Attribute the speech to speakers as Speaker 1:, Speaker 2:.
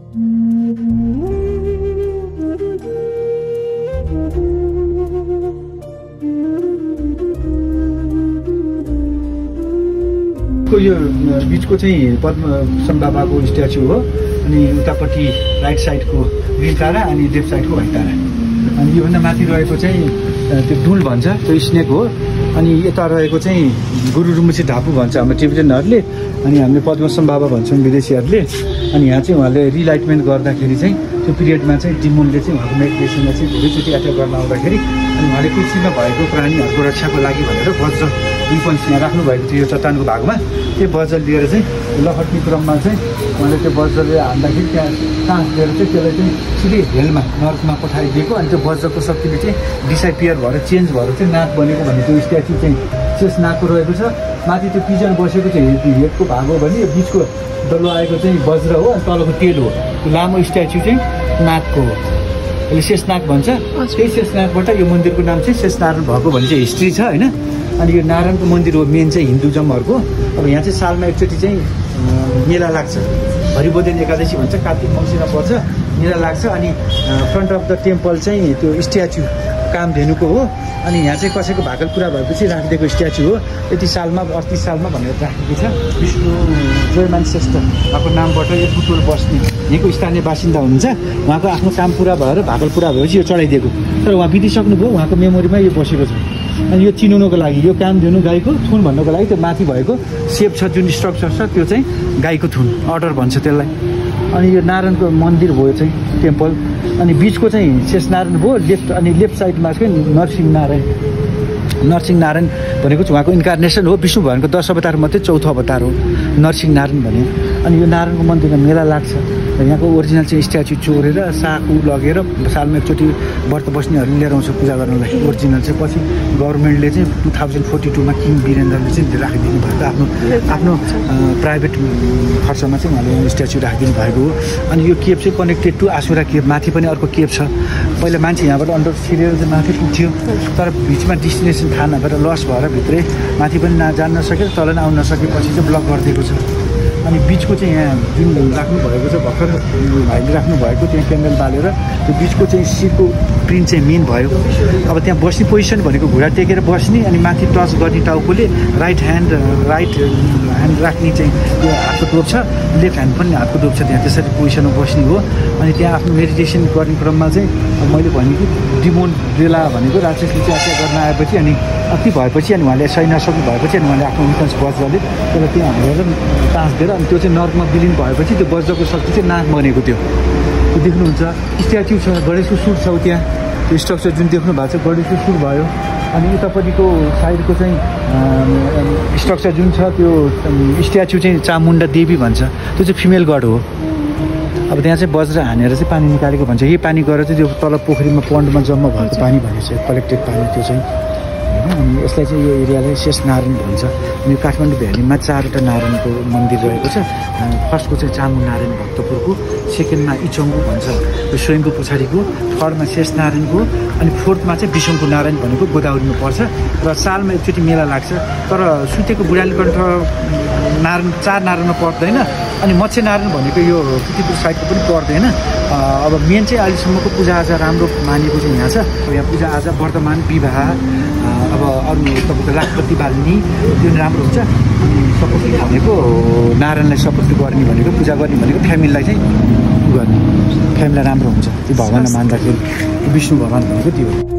Speaker 1: यो बीचको चाहिँ पद्मसन बाबाको स्ट्याचु हो अनि उतापट्टि राइट साइडको ग्रिन तारा अनि लेफ्ट साइडको व्हाइट तारा अनि योभन्दा माथि रहेको चाहिँ त्यो डुल भन्छ त्यो स्नेक हो अनि यता रहेको चाहिँ गुरु रुमुसी ढापु भन्छ हाम्रो टिबेटनहरूले अनि हामीले पद्मसन बाबा भन्छौँ विदेशीहरूले अनि यहाँ चाहिँ उहाँले रिलाइटमेन्ट गर्दाखेरि चाहिँ त्यो पिरियडमा चाहिँ डिमोनले चाहिँ उहाँको मेडिटेसनलाई चाहिँ धेरैचोटि एट्याक गर्न आउँदाखेरि अनि उहाँले पृथ्वीमा भएको प्राणीहरूको रक्षाको लागि भनेर वज्र विपन्स यहाँ राख्नुभएको थियो यो चट्टानको भागमा त्यो वज्र लिएर चाहिँ लखट्ने क्रममा चाहिँ उहाँले त्यो वज्रले हान्दाखेरि त्यहाँ सास दिएर चाहिँ त्यसलाई चाहिँ सिधै हेलमा नर्कमा पठाइदिएको अनि त्यो वज्रको शक्तिले चाहिँ डिसाइपियर भएर चेन्ज भएर चाहिँ नाक बनेको भन्ने त्यो स्ट्याचु चाहिँ शेष नाकको रहेको छ माथि त्यो पिजन बसेको चाहिँ हेडको भाग हो भने यो बिचको डल्लो आएको चाहिँ वज्र हो अनि तलको तेल हो त्यो लामो स्ट्याचु चाहिँ नाकको हो यसले शेषनाग भन्छ त्यही शेषनागबाट यो मन्दिरको नाम चाहिँ शेषनारायण भएको भन्ने चाहिँ हिस्ट्री छ होइन अनि यो नारायणको मन्दिर हो मेन चाहिँ हिन्दुजमहरूको अब यहाँ चाहिँ सालमा एकचोटि चाहिँ मेला लाग्छ हरिबोधन एकादशी भन्छ कार्तिक मङ्सिरमा पर्छ मेला लाग्छ अनि फ्रन्ट अफ द टेम्पल चाहिँ त्यो स्ट्याचु कामधेनुको हो अनि यहाँ चाहिँ कसैको भाकल पुरा भएपछि राखिदिएको स्ट्याचु हो यति सालमा 38 सालमा भनेर राखेको छ विष्णु जयमान श्रेष्ठ उहाँको नामबाट यो बुटोल बस्ने यहीँको स्थानीय बासिन्दा हुनुहुन्छ उहाँको आफ्नो काम पुरा भएर भाकल पुरा भएपछि यो चढाइदिएको तर उहाँ बितिसक्नुभयो उहाँको मेमोरीमा यो बसेको छ अनि यो चिनाउनुको लागि यो कामधेनु गाईको थुन भन्नुको लागि त्यो माथि भएको सेप छ जुन स्ट्रक्चर छ त्यो चाहिँ गाईको थुन अर्डर भन्छ त्यसलाई अनि यो नारायणको मन्दिर भयो चाहिँ टेम्पल अनि बिचको चाहिँ शेषनारायण भयो अनि लेफ्ट साइडमा चाहिँ नरसिंहनारायण भनेको चाहिँ उहाँको इन्कार्नेसन हो विष्णु भगवानको 10 अवतार मध्ये 4थो अवतार हो नरसिंहनारायण भने अनि यो नारायणको मन्दिरमा मेला लाग्छ र यहाँको ओरिजिनल चाहिँ स्ट्याचु चोरेर साकु लगेर सालमा एकचोटि व्रत बस्नेहरूले लिएर आउँछ पूजा गर्नलाई ओरिजिनल चाहिँ पछि गभर्मेन्टले चाहिँ 2042मा किङ वीरेन्द्रले चाहिँ राखिदिनु भएको आफ्नो प्राइभेट खर्चमा चाहिँ उहाँले स्ट्याचु राखिदिनु भएको हो अनि यो केभ चाहिँ कनेक्टेड टु आसुरा केभ माथि पनि अर्को केभ छ पहिला मान्छे यहाँबाट अन्डर छिरेर चाहिँ माथि पुग्थ्यो तर बिचमा डेस्टिनेसन थाहा नभएर लस भएर भित्रै माथि पनि जान नसकेर तल नै आउन नसकेपछि चाहिँ ब्लक गरिदिएको छ अनि बिचको चाहिँ यहाँ जुन राख्नुभएको छ भर्खर भाइले राख्नुभएको त्यहाँ क्यान्डल बालेर त्यो बिचको चाहिँ शिरको प्रिन्ट चाहिँ मेन भयो अब त्यहाँ बस्ने पोजिसन भनेको घुँडा टेकेर बस्ने अनि माथि टच गर्ने टाउकोले राइट ह्यान्ड राख्ने चाहिँ त्यो हातको टोप छ लेफ्ट ह्यान्ड पनि हातको टोप छ त्यहाँ त्यसरी पोजिसनमा बस्ने हो अनि त्यहाँ आफ्नो मेडिटेसन गर्ने क्रममा चाहिँ मैले भने कि डिमोन रेला भनेको राक्षसले चाहिँ हत्या गर्न आएपछि अनि अति भएपछि अनि उहाँले सही नसक्नु भएपछि अनि उहाँले आफ्नो इन्फेन्स वज्रले त्यसलाई त्यहाँ हालेर ताँसिदिएर अनि त्यो चाहिँ नर्कमा विलिन भएपछि त्यो वज्रको शक्ति चाहिँ नाक बनेको त्यो देख्नुहुन्छ स्ट्याचु छ गणेशको सुर छ त्यहाँ त्यो स्ट्रक्चर जुन देख्नु भएको छ गणेशको सुर भयो अनि उतापट्टिको साइडको चाहिँ स्ट्रक्चर जुन छ त्यो स्ट्याचु चाहिँ चामुण्डा देवी भन्छ त्यो चाहिँ फिमेल गड हो अब त्यहाँ चाहिँ वज्र हानेर चाहिँ पानी निकालेको भन्छ यही पानी गएर चाहिँ त्यो तल पोखरीमा पन्डमा जम्मा भएको पानी भनेको चाहिँ कलेक्टेड पानी त्यो चाहिँ अनि यसलाई चाहिँ यो एरियालाई शेषनारायण भन्छ अनि काठमाडौँ भ्यालीमा 4वटा नारायणको मन्दिर रहेको छ फर्स्टको चाहिँ चामुनारायण भक्तपुरको सेकेन्डमा इचोङको भन्छ यो स्वयंको पछाडिको थर्डमा शेषनारायणको अनि फोर्थमा चाहिँ विषमको नारायण भनेको गोदावरीमा पर्छ र सालमा एकचोटि मेला लाग्छ तर सुतेको बुढालीकण्ठ नारायण 4 नारायणमा पर्दैन अनि मत्स्य नारायण भनेको यो कुटीपुर साइडको पनि पर्दैन अब मेन चाहिँ अहिलेसम्मको पूजाआजा राम्रो मानेको चाहिँ यहाँ छ यहाँ पूजाआजा वर्तमान विवाह अब अरू तपाईँको राष्ट्रपति बाल्ने त्यो राम्रो हुन्छ अनि सपोर्ट भनेको नारायणलाई सपोर्ट गर्ने भनेको पूजा गर्ने भनेको फ्यामिलीलाई चाहिँ गर्ने फ्यामिलीलाई राम्रो हुन्छ त्यो भगवान्लाई मान्दाखेरि विष्णु भगवान् भनेको त्यो हो